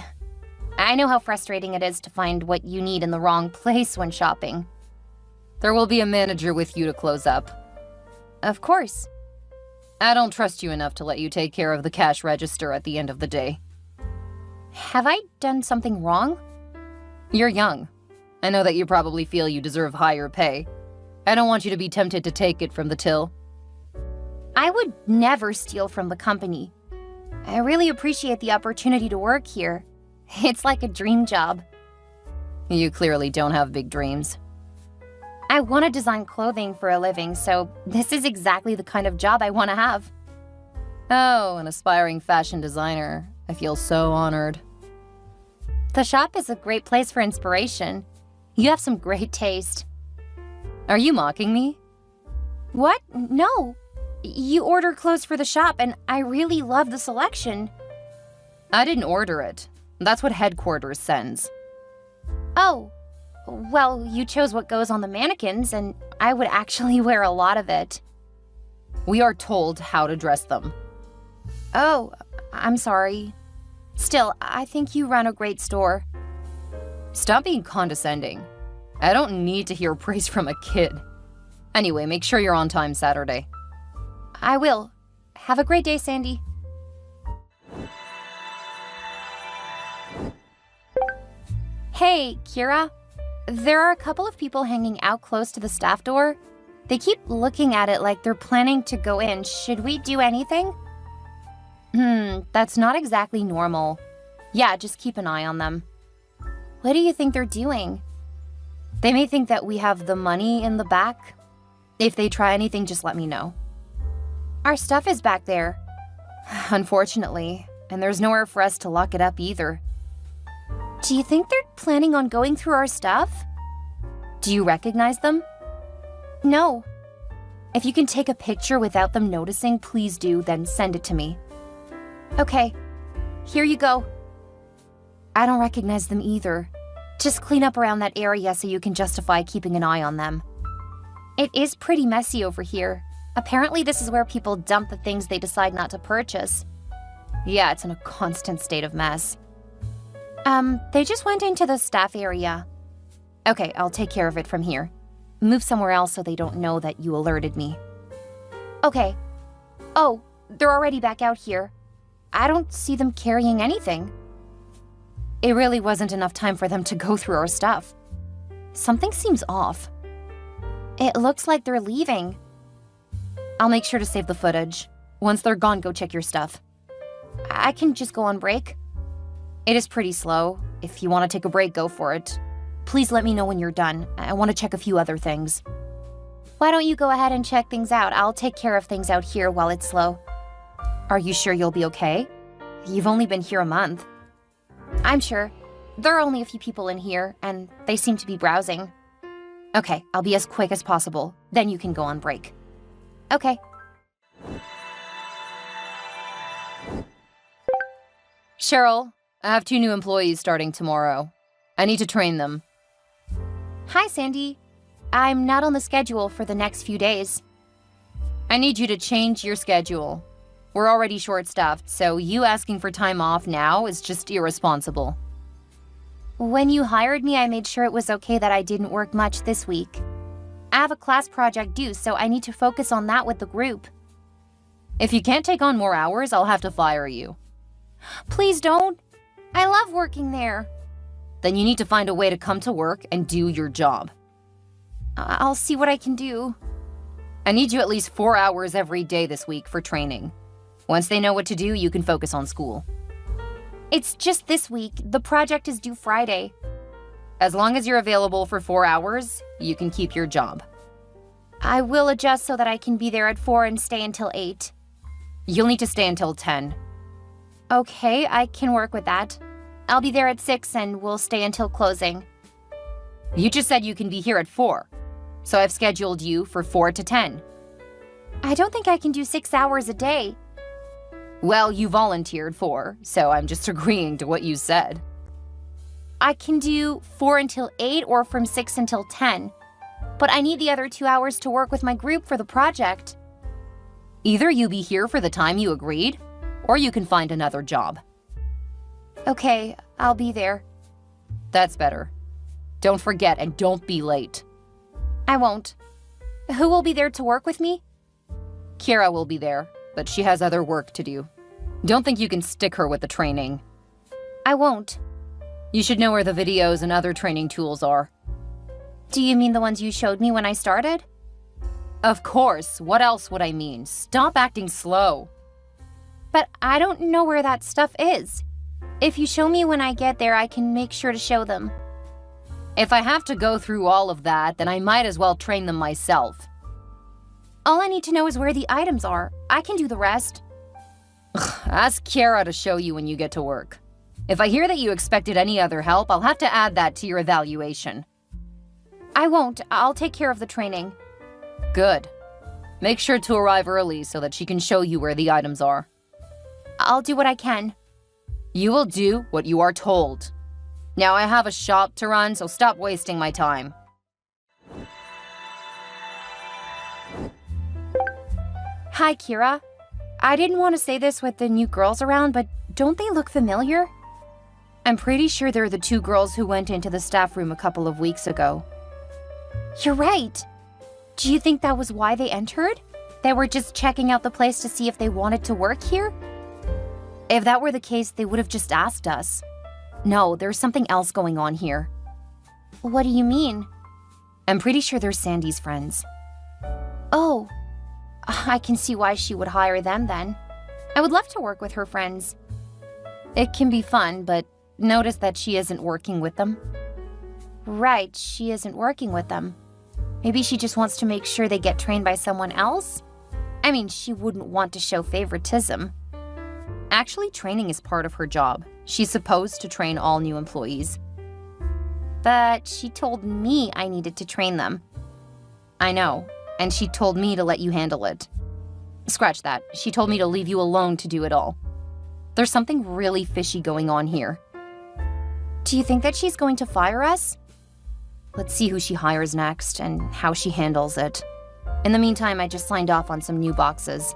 I know how frustrating it is to find what you need in the wrong place when shopping. There will be a manager with you to close up. Of course. I don't trust you enough to let you take care of the cash register at the end of the day. Have I done something wrong? You're young. I know that you probably feel you deserve higher pay. I don't want you to be tempted to take it from the till. I would never steal from the company. I really appreciate the opportunity to work here. It's like a dream job. You clearly don't have big dreams. I want to design clothing for a living, so this is exactly the kind of job I want to have. Oh, an aspiring fashion designer. I feel so honored. The shop is a great place for inspiration. You have some great taste. Are you mocking me? What? No. You order clothes for the shop, and I really love the selection. I didn't order it. That's what headquarters sends. Oh. Well, you chose what goes on the mannequins, and I would actually wear a lot of it. We are told how to dress them. Oh, I'm sorry. Still, I think you run a great store. Stop being condescending. I don't need to hear praise from a kid. Anyway, make sure you're on time Saturday. I will. Have a great day, Sandy. Hey, Kira. There are a couple of people hanging out close to the staff door. They keep looking at it like they're planning to go in. Should we do anything? That's not exactly normal. Yeah, just keep an eye on them. What do you think they're doing? They may think that we have the money in the back. If they try anything, just let me know. Our stuff is back there. Unfortunately, and there's nowhere for us to lock it up either. Do you think they're planning on going through our stuff? Do you recognize them? No. If you can take a picture without them noticing, please do, then send it to me. Okay, here you go. I don't recognize them either. Just clean up around that area so you can justify keeping an eye on them. It is pretty messy over here. Apparently this is where people dump the things they decide not to purchase. Yeah, it's in a constant state of mess. They just went into the staff area. Okay, I'll take care of it from here. Move somewhere else so they don't know that you alerted me. Okay. Oh, they're already back out here. I don't see them carrying anything. It really wasn't enough time for them to go through our stuff. Something seems off. It looks like they're leaving. I'll make sure to save the footage. Once they're gone, go check your stuff. I can just go on break. It is pretty slow. If you want to take a break, go for it. Please let me know when you're done. I want to check a few other things. Why don't you go ahead and check things out? I'll take care of things out here while it's slow. Are you sure you'll be okay? You've only been here a month. I'm sure. There are only a few people in here, and they seem to be browsing. Okay, I'll be as quick as possible. Then you can go on break. Okay. Cheryl, I have 2 new employees starting tomorrow. I need to train them. Hi, Sandy. I'm not on the schedule for the next few days. I need you to change your schedule. We're already short-staffed, so you asking for time off now is just irresponsible. When you hired me, I made sure it was okay that I didn't work much this week. I have a class project due, so I need to focus on that with the group. If you can't take on more hours, I'll have to fire you. Please don't. I love working there. Then you need to find a way to come to work and do your job. I'll see what I can do. I need you at least 4 hours every day this week for training. Once they know what to do, you can focus on school. It's just this week. The project is due Friday. As long as you're available for 4 hours, you can keep your job. I will adjust so that I can be there at 4 and stay until 8. You'll need to stay until 10. Okay, I can work with that. I'll be there at 6 and we'll stay until closing. You just said you can be here at 4, so I've scheduled you for 4 to 10. I don't think I can do 6 hours a day. Well, you volunteered for, so I'm just agreeing to what you said. I can do 4 until 8 or from 6 until 10. But I need the other 2 hours to work with my group for the project. Either you be here for the time you agreed, or you can find another job. Okay, I'll be there. That's better. Don't forget and don't be late. I won't. Who will be there to work with me? Kira will be there, but she has other work to do. Don't think you can stick her with the training. I won't. You should know where the videos and other training tools are. Do you mean the ones you showed me when I started? Of course. What else would I mean? Stop acting slow. But I don't know where that stuff is. If you show me when I get there, I can make sure to show them. If I have to go through all of that, then I might as well train them myself. All I need to know is where the items are. I can do the rest. Ask Kiara to show you when you get to work. If I hear that you expected any other help, I'll have to add that to your evaluation. I won't. I'll take care of the training. Good. Make sure to arrive early so that she can show you where the items are. I'll do what I can. You will do what you are told. Now I have a shop to run, so stop wasting my time. Hi, Kira. I didn't want to say this with the new girls around, but don't they look familiar? I'm pretty sure they're the 2 girls who went into the staff room a couple of weeks ago. You're right. Do you think that was why they entered? They were just checking out the place to see if they wanted to work here? If that were the case, they would have just asked us. No, there's something else going on here. What do you mean? I'm pretty sure they're Sandy's friends. Oh, I can see why she would hire them then. I would love to work with her friends. It can be fun, but notice that she isn't working with them. Right, she isn't working with them. Maybe she just wants to make sure they get trained by someone else? I mean, she wouldn't want to show favoritism. Actually, training is part of her job. She's supposed to train all new employees. But she told me I needed to train them. I know, and she told me to let you handle it. Scratch that. She told me to leave you alone to do it all. There's something really fishy going on here. Do you think that she's going to fire us? Let's see who she hires next and how she handles it. In the meantime, I just signed off on some new boxes.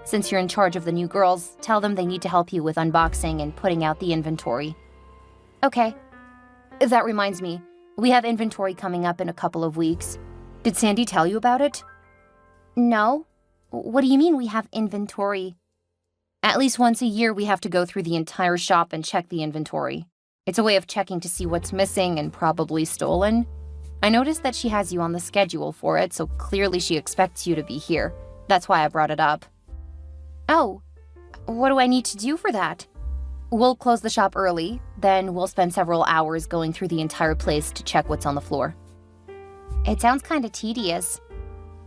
Since you're in charge of the new girls, tell them they need to help you with unboxing and putting out the inventory. Okay. That reminds me, we have inventory coming up in a couple of weeks. Did Sandy tell you about it? No. What do you mean we have inventory? At least once a year, we have to go through the entire shop and check the inventory. It's a way of checking to see what's missing and probably stolen. I noticed that she has you on the schedule for it, so clearly she expects you to be here. That's why I brought it up. Oh, what do I need to do for that? We'll close the shop early, then we'll spend several hours going through the entire place to check what's on the floor. It sounds kind of tedious.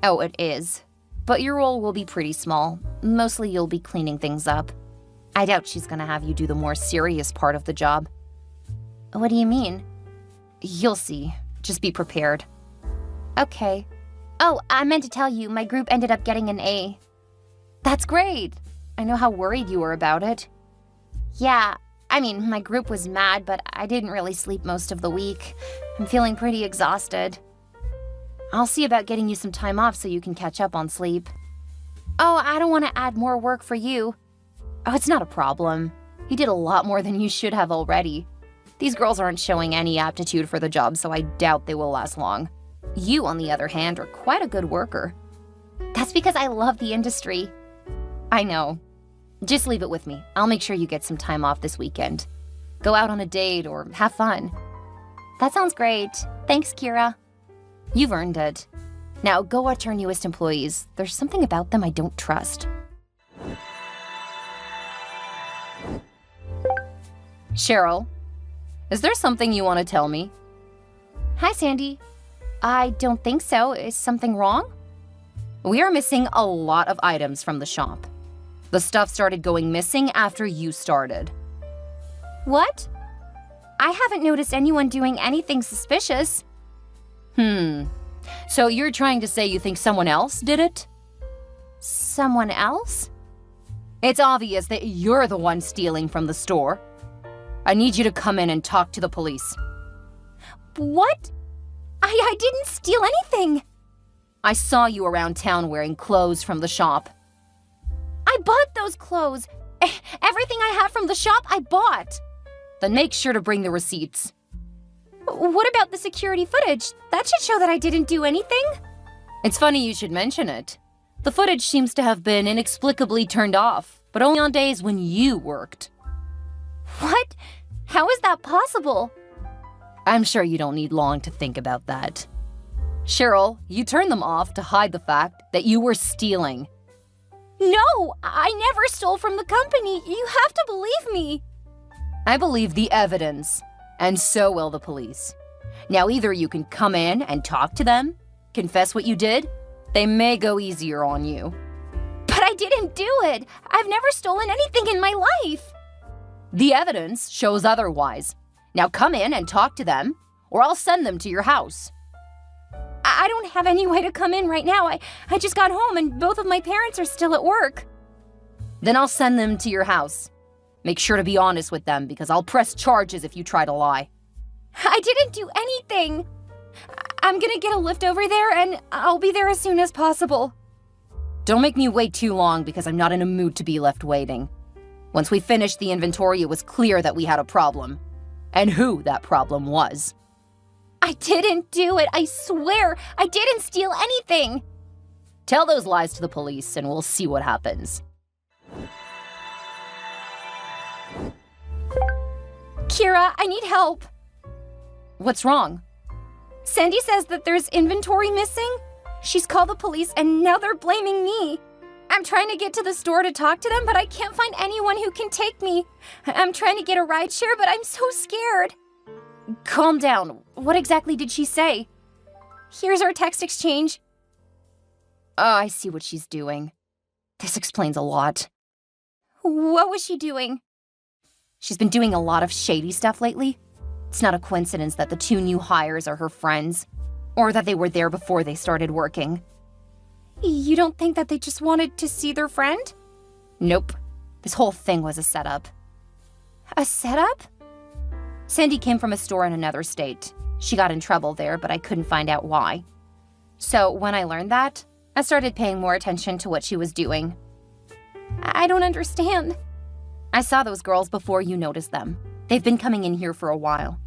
Oh, it is. But your role will be pretty small. Mostly you'll be cleaning things up. I doubt she's gonna have you do the more serious part of the job. What do you mean? You'll see. Just be prepared. Okay. Oh, I meant to tell you, my group ended up getting an A. That's great. I know how worried you were about it. Yeah, I mean, my group was mad, but I didn't really sleep most of the week. I'm feeling pretty exhausted. I'll see about getting you some time off so you can catch up on sleep. Oh, I don't want to add more work for you. Oh, it's not a problem. You did a lot more than you should have already. These girls aren't showing any aptitude for the job, so I doubt they will last long. You, on the other hand, are quite a good worker. That's because I love the industry. I know. Just leave it with me. I'll make sure you get some time off this weekend. Go out on a date or have fun. That sounds great. Thanks, Kira. You've earned it. Now go watch our newest employees. There's something about them I don't trust. Cheryl, is there something you want to tell me? Hi, Sandy. I don't think so. Is something wrong? We are missing a lot of items from the shop. The stuff started going missing after you started. What? I haven't noticed anyone doing anything suspicious. So you're trying to say you think someone else did it? Someone else? It's obvious that you're the one stealing from the store. I need you to come in and talk to the police. What? I didn't steal anything. I saw you around town wearing clothes from the shop. I bought those clothes. Everything I had from the shop, I bought. Then make sure to bring the receipts. What about the security footage? That should show that I didn't do anything. It's funny you should mention it. The footage seems to have been inexplicably turned off, but only on days when you worked. What? How is that possible? I'm sure you don't need long to think about that. Cheryl, you turned them off to hide the fact that you were stealing. No, I never stole from the company. You have to believe me. I believe the evidence, and so will the police. Now either you can come in and talk to them, confess what you did. They may go easier on you. But I didn't do it. I've never stolen anything in my life. The evidence shows otherwise. Now come in and talk to them, or I'll send them to your house. I don't have any way to come in right now. I just got home and both of my parents are still at work. Then I'll send them to your house. Make sure to be honest with them because I'll press charges if you try to lie. I didn't do anything. I'm gonna get a lift over there and I'll be there as soon as possible. Don't make me wait too long because I'm not in a mood to be left waiting. Once we finished the inventory, it was clear that we had a problem. And who that problem was. I didn't do it, I swear. I didn't steal anything. Tell those lies to the police and we'll see what happens. Kira, I need help. What's wrong? Sandy says that there's inventory missing. She's called the police and now they're blaming me. I'm trying to get to the store to talk to them, but I can't find anyone who can take me. I'm trying to get a rideshare, but I'm so scared. Calm down. What exactly did she say? Here's our text exchange. Oh, I see what she's doing. This explains a lot. What was she doing? She's been doing a lot of shady stuff lately. It's not a coincidence that the 2 new hires are her friends, or that they were there before they started working. You don't think that they just wanted to see their friend? Nope. This whole thing was a setup. A setup? Sandy came from a store in another state. She got in trouble there, but I couldn't find out why. So when I learned that, I started paying more attention to what she was doing. I don't understand. I saw those girls before you noticed them. They've been coming in here for a while.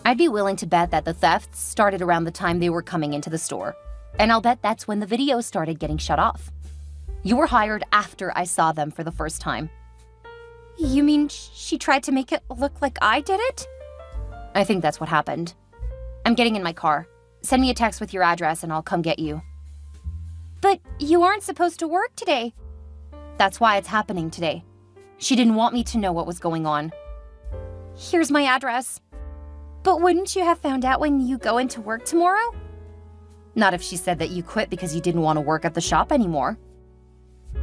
I'd be willing to bet that the thefts started around the time they were coming into the store. And I'll bet that's when the videos started getting shut off. You were hired after I saw them for the first time. You mean she tried to make it look like I did it? I think that's what happened. I'm getting in my car. Send me a text with your address and I'll come get you. But you aren't supposed to work today. That's why it's happening today. She didn't want me to know what was going on. Here's my address. But wouldn't you have found out when you go into work tomorrow? Not if she said that you quit because you didn't want to work at the shop anymore.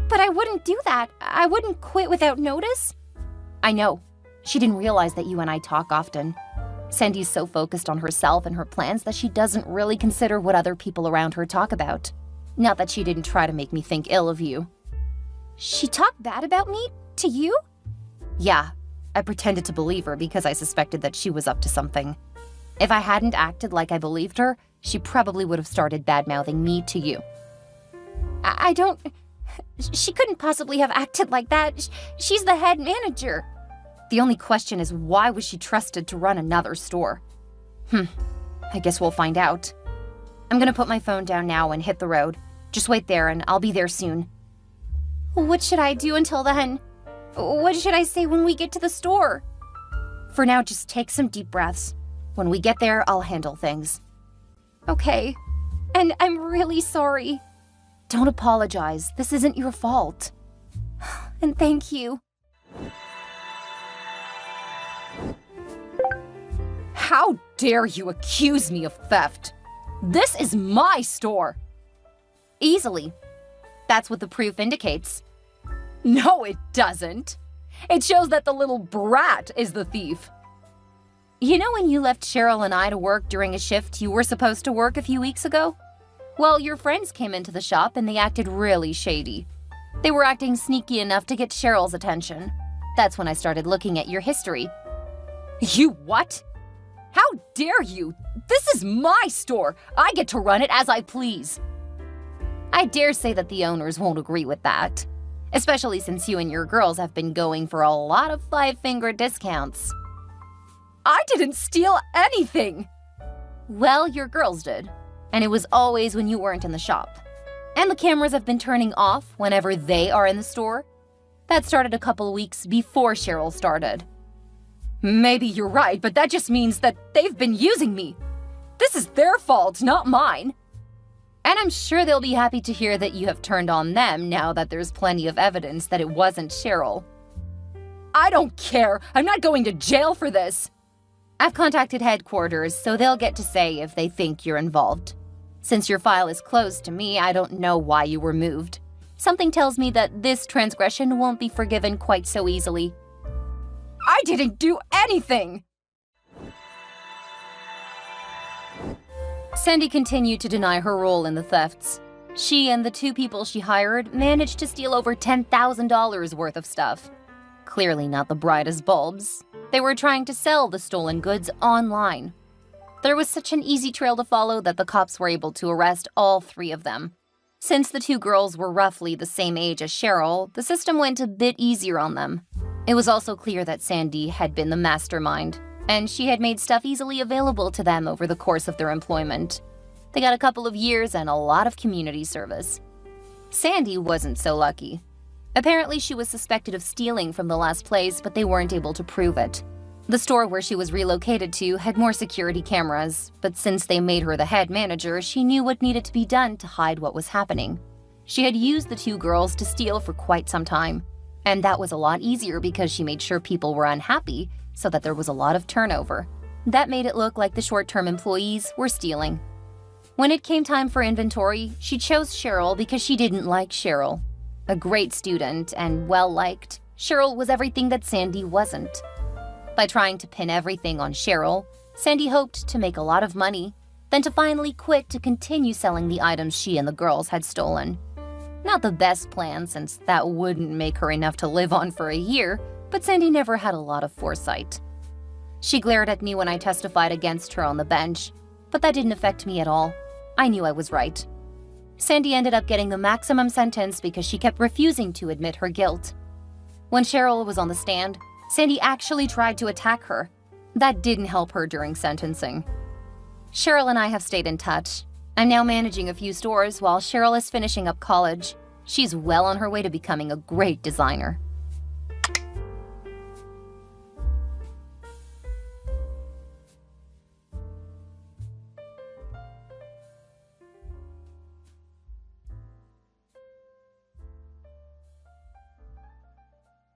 But I wouldn't do that. I wouldn't quit without notice. I know. She didn't realize that you and I talk often. Sandy's so focused on herself and her plans that she doesn't really consider what other people around her talk about. Not that she didn't try to make me think ill of you. She talked bad about me? To you? Yeah. I pretended to believe her because I suspected that she was up to something. If I hadn't acted like I believed her, she probably would have started bad-mouthing me to you. I don't... She couldn't possibly have acted like that. She's the head manager. The only question is, why was she trusted to run another store? I guess we'll find out. I'm gonna put my phone down now and hit the road. Just wait there and I'll be there soon. What should I do until then? What should I say when we get to the store? For now, just take some deep breaths. When we get there, I'll handle things. Okay. And I'm really sorry. Don't apologize. This isn't your fault. And thank you. How dare you accuse me of theft? This is my store. Easily. That's what the proof indicates. No, it doesn't. It shows that the little brat is the thief. You know when you left Cheryl and I to work during a shift you were supposed to work a few weeks ago? Well, your friends came into the shop and they acted really shady. They were acting sneaky enough to get Cheryl's attention. That's when I started looking at your history. You what? How dare you? This is my store. I get to run it as I please. I dare say that the owners won't agree with that. Especially since you and your girls have been going for a lot of five-finger discounts. I didn't steal anything! Well, your girls did. And it was always when you weren't in the shop. And the cameras have been turning off whenever they are in the store. That started a couple weeks before Cheryl started. Maybe you're right, but that just means that they've been using me. This is their fault, not mine. And I'm sure they'll be happy to hear that you have turned on them now that there's plenty of evidence that it wasn't Cheryl. I don't care. I'm not going to jail for this. I've contacted headquarters, so they'll get to say if they think you're involved. Since your file is closed to me, I don't know why you were moved. Something tells me that this transgression won't be forgiven quite so easily. I didn't do anything! Sandy continued to deny her role in the thefts. She and the 2 people she hired managed to steal over $10,000 worth of stuff. Clearly not the brightest bulbs. They were trying to sell the stolen goods online. There was such an easy trail to follow that the cops were able to arrest all 3 of them. Since the 2 girls were roughly the same age as Cheryl, the system went a bit easier on them. It was also clear that Sandy had been the mastermind, and she had made stuff easily available to them over the course of their employment. They got a couple of years and a lot of community service. Sandy wasn't so lucky. Apparently, she was suspected of stealing from the last place, but they weren't able to prove it. The store where she was relocated to had more security cameras, but since they made her the head manager, she knew what needed to be done to hide what was happening. She had used the 2 girls to steal for quite some time, and that was a lot easier because she made sure people were unhappy so that there was a lot of turnover. That made it look like the short-term employees were stealing. When it came time for inventory, she chose Cheryl because she didn't like Cheryl. A great student and well-liked, Cheryl was everything that Sandy wasn't. By trying to pin everything on Cheryl, Sandy hoped to make a lot of money, then to finally quit to continue selling the items she and the girls had stolen. Not the best plan, since that wouldn't make her enough to live on for a year, but Sandy never had a lot of foresight. She glared at me when I testified against her on the bench, but that didn't affect me at all. I knew I was right. Sandy ended up getting the maximum sentence because she kept refusing to admit her guilt. When Cheryl was on the stand, Sandy actually tried to attack her. That didn't help her during sentencing. Cheryl and I have stayed in touch. I'm now managing a few stores while Cheryl is finishing up college. She's well on her way to becoming a great designer.